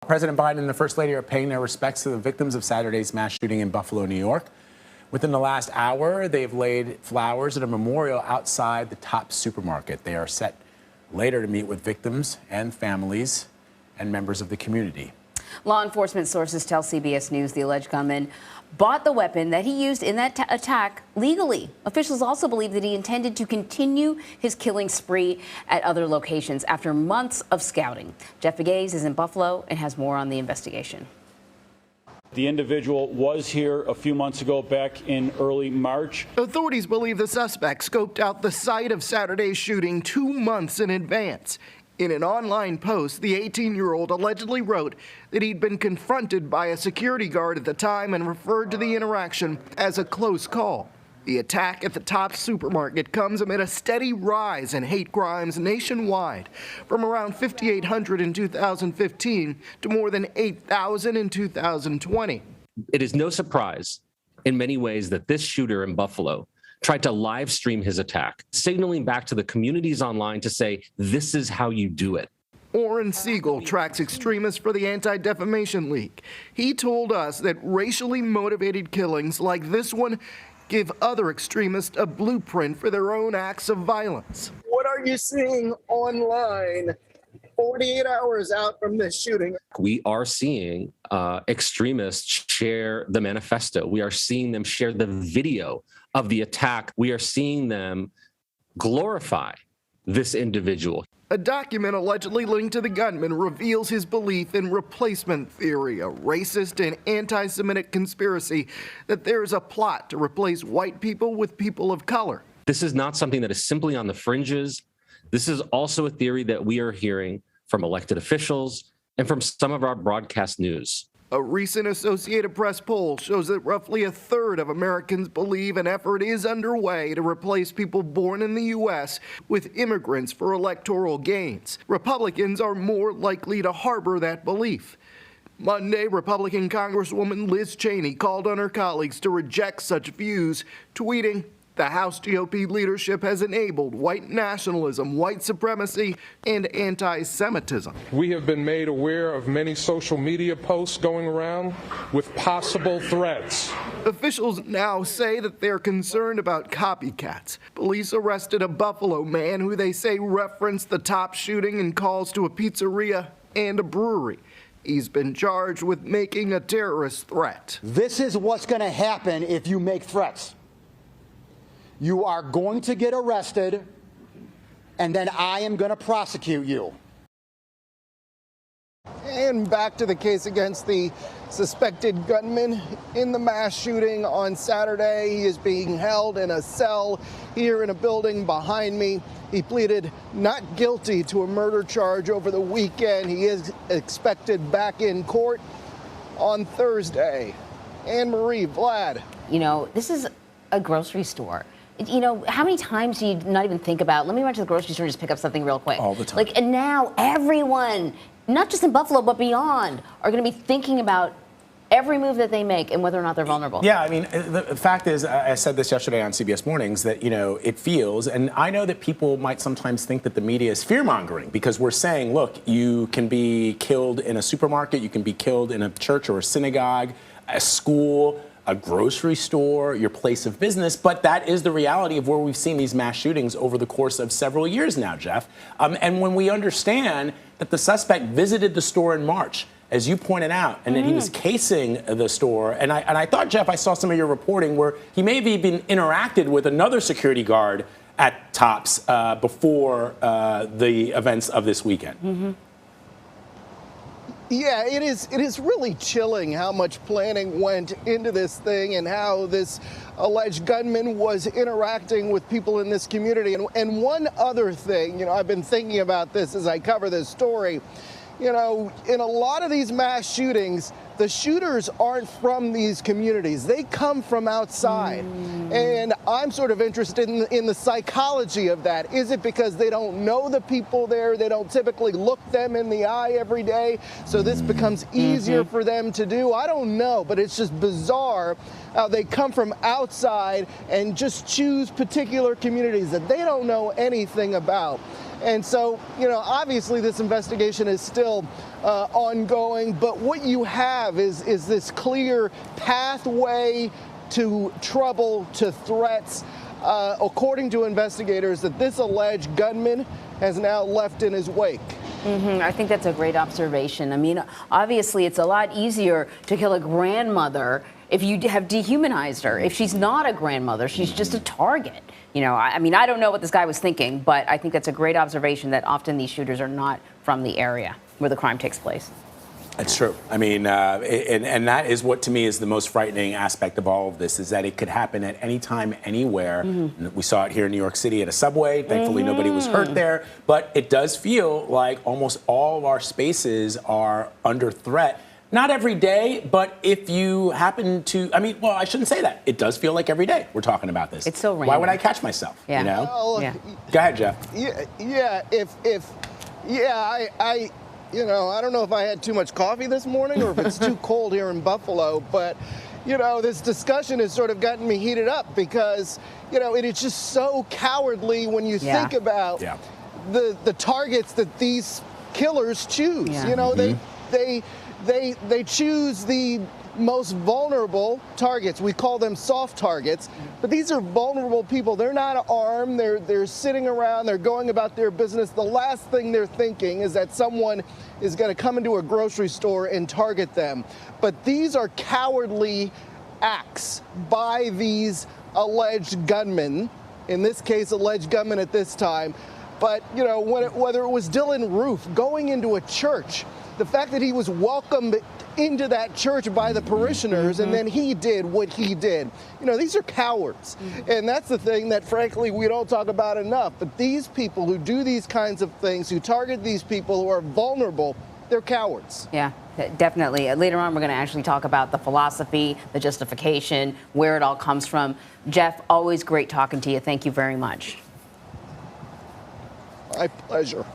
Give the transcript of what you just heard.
President Biden and the First Lady are paying their respects to the victims of Saturday's mass shooting in Buffalo, New York. Within the last hour, they've laid flowers at a memorial outside the Tops supermarket. They are set later to meet with victims and families and members of the community. Law enforcement sources tell CBS News the alleged gunman bought the weapon that he used in that attack legally. Officials also believe that he intended to continue his killing spree at other locations after months of scouting. Jeff Pegues is in Buffalo and has more on the investigation. The individual was here a few months ago, back in early March. Authorities believe the suspect scoped out the site of Saturday's shooting 2 months in advance. In an online post, the 18-year-old allegedly wrote that he'd been confronted by a security guard at the time and referred to the interaction as a close call. The attack at the Tops supermarket comes amid a steady rise in hate crimes nationwide, from around 5,800 in 2015 to more than 8,000 in 2020. It is no surprise in many ways that this shooter in Buffalo tried to live stream his attack, signaling back to the communities online to say, this is how you do it. Orrin Siegel tracks extremists for the Anti-Defamation League. He told us that racially motivated killings like this one give other extremists a blueprint for their own acts of violence. What are you seeing online 48 hours out from this shooting? We are seeing extremists share the manifesto. We are seeing them share the video of the attack. We are seeing them glorify this individual. A document allegedly linked to the gunman reveals his belief in replacement theory, a racist and anti-Semitic conspiracy that there is a plot to replace white people with people of color. This is not something that is simply on the fringes. This is also a theory that we are hearing from elected officials and from some of our broadcast news. A recent Associated Press poll shows that roughly a third of Americans believe an effort is underway to replace people born in the U.S. with immigrants for electoral gains. Republicans are more likely to harbor that belief. Monday, Republican Congresswoman Liz Cheney called on her colleagues to reject such views, tweeting, "The House GOP leadership has enabled white nationalism, white supremacy, and anti-Semitism." We have been made aware of many social media posts going around with possible threats. Officials now say that they're concerned about copycats. Police arrested a Buffalo man who they say referenced the Tops shooting in calls to a pizzeria and a brewery. He's been charged with making a terrorist threat. This is what's going to happen if you make threats. You are going to get arrested, and then I am going to prosecute you. And back to the case against the suspected gunman in the mass shooting on Saturday. He is being held in a cell here in a building behind me. He pleaded not guilty to a murder charge over the weekend. He is expected back in court on Thursday. Anne Marie, Vlad. You know, this is a grocery store. You know, how many times do you not even think about, let me run to the grocery store and just pick up something real quick? All the time. Like, and now everyone, not just in Buffalo, but beyond, are going to be thinking about every move that they make and whether or not they're vulnerable. Yeah, I mean, the fact is, I said this yesterday on CBS Mornings, that, you know, it feels, and I know that people might sometimes think that the media is fear-mongering because we're saying, look, you can be killed in a supermarket, you can be killed in a church or a synagogue, a school, a grocery store, your place of business, but that is the reality of where we've seen these mass shootings over the course of several years now, Jeff. And when we understand that the suspect visited the store in March, as you pointed out, and that he was casing the store, and I thought, Jeff, I saw some of your reporting where he may have even interacted with another security guard at Tops before the events of this weekend. Yeah, it is really chilling how much planning went into this thing and how this alleged gunman was interacting with people in this community. And one other thing, you know, I've been thinking about this as I cover this story. You know, in a lot of these mass shootings, the shooters aren't from these communities. They come from outside. And I'm sort of interested in the psychology of that. Is it because they don't know the people there? They don't typically look them in the eye every day, so this becomes easier for them to do? I don't know, but it's just bizarre how they come from outside and just choose particular communities that they don't know anything about. And so, obviously this investigation is still ongoing, but what you have is this clear pathway to trouble, to threats, according to investigators, that this alleged gunman has now left in his wake. I think that's a great observation. I mean, obviously, it's a lot easier to kill a grandmother if you have dehumanized her. If she's not a grandmother, she's just a target. I mean, I don't know what this guy was thinking, but I think that's a great observation that often these shooters are not from the area where the crime takes place. That's true. I mean, and that is what to me is the most frightening aspect of all of this, is that it could happen at any time, anywhere. We saw it here in New York City at a subway. Thankfully, nobody was hurt there. But it does feel like almost all of our spaces are under threat. Not every day, but if you happen to, I shouldn't say that. It does feel like every day we're talking about this. It's so random. Why would I catch myself? Yeah. Well, Go ahead, Jeff. I don't know if I had too much coffee this morning or if it's too cold here in Buffalo, but, this discussion has sort of gotten me heated up because, it is just so cowardly when you think about the targets that these killers choose. They choose the most vulnerable targets. We call them soft targets, but these are vulnerable people. They're not armed. They're sitting around. They're going about their business. The last thing they're thinking is that someone is going to come into a grocery store and target them. But these are cowardly acts by these alleged gunmen, in this case, alleged gunmen at this time. But, whether it was Dylan Roof going into a church, the fact that he was welcomed into that church by the parishioners and then he did what he did. These are cowards. And that's the thing that, frankly, we don't talk about enough. But these people who do these kinds of things, who target these people who are vulnerable, they're cowards. Yeah, definitely. Later on, we're going to actually talk about the philosophy, the justification, where it all comes from. Jeff, always great talking to you. Thank you very much. My pleasure.